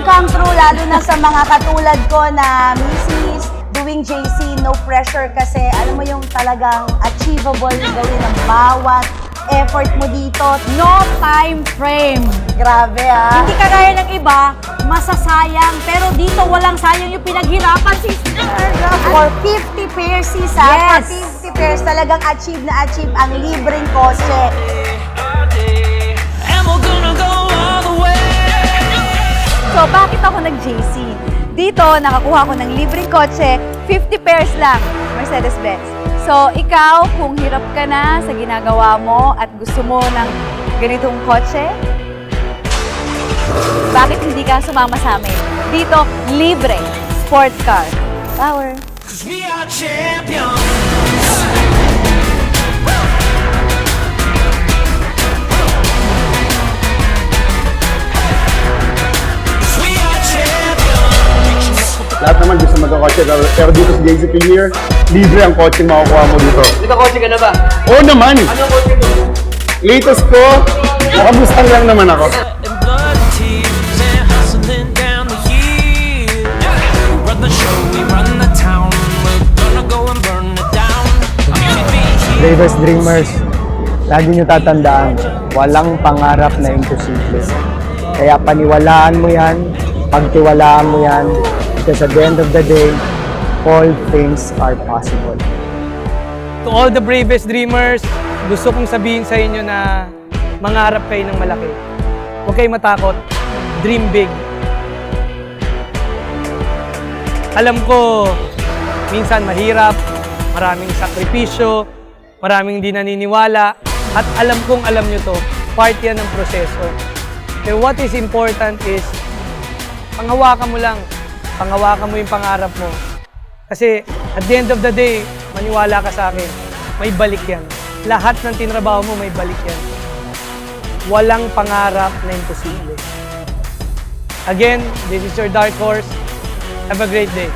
dream come true, lalo na sa mga katulad ko na misis, doing JC, no pressure kasi alam mo yung talagang achievable gawin ng bawat effort mo dito. No time frame. Grabe ah. Hindi kagaya ng iba, masasayang. Pero dito walang sayang yung pinaghirapan, sister. For 50 pairs, sis, Yes. For 50 pairs, talagang achieve na achieve ang libreng kotse. So, bakit ako nag-JC? Dito, nakakuha ko ng libreng kotse, 50 pairs lang, Mercedes-Benz. So, ikaw, kung hirap ka na sa ginagawa mo at gusto mo ng ganitong kotse, bakit hindi ka sumama sa amin? Dito, libre, sports car. Power! We are champions. Lahat naman gusto magkakotse, pero dito sa JC Premier, libre ang kotse makukuha mo dito. Nagkakotse ka na ba? Oo naman! Anong kotse mo? Latest ko, nakabustang lang naman ako. And blood tears and hustling down the hill. We run the show, we run the town. We're gonna go and burn it down. Bravest Dreamers, lagi nyo tatandaan, walang pangarap na imposible. Kaya paniwalaan mo yan, pagtiwalaan mo yan, because at the end of the day, all things are possible. To all the bravest dreamers, gusto kong sabihin sa inyo na mangarap kayo ng malaki. Huwag kayong matakot. Dream big. Alam ko, minsan mahirap, maraming sakripisyo, maraming hindi naniniwala, at alam kong alam nyo to, part yan ng proseso. Pero what is important is, panghawakan mo lang, panghawakan mo yung pangarap mo. Kasi at the end of the day, maniwala ka sa akin, may balik yan. Lahat ng tinrabaho mo, may balik yan. Walang pangarap na imposible. Again, this is your Dark Horse. Have a great day.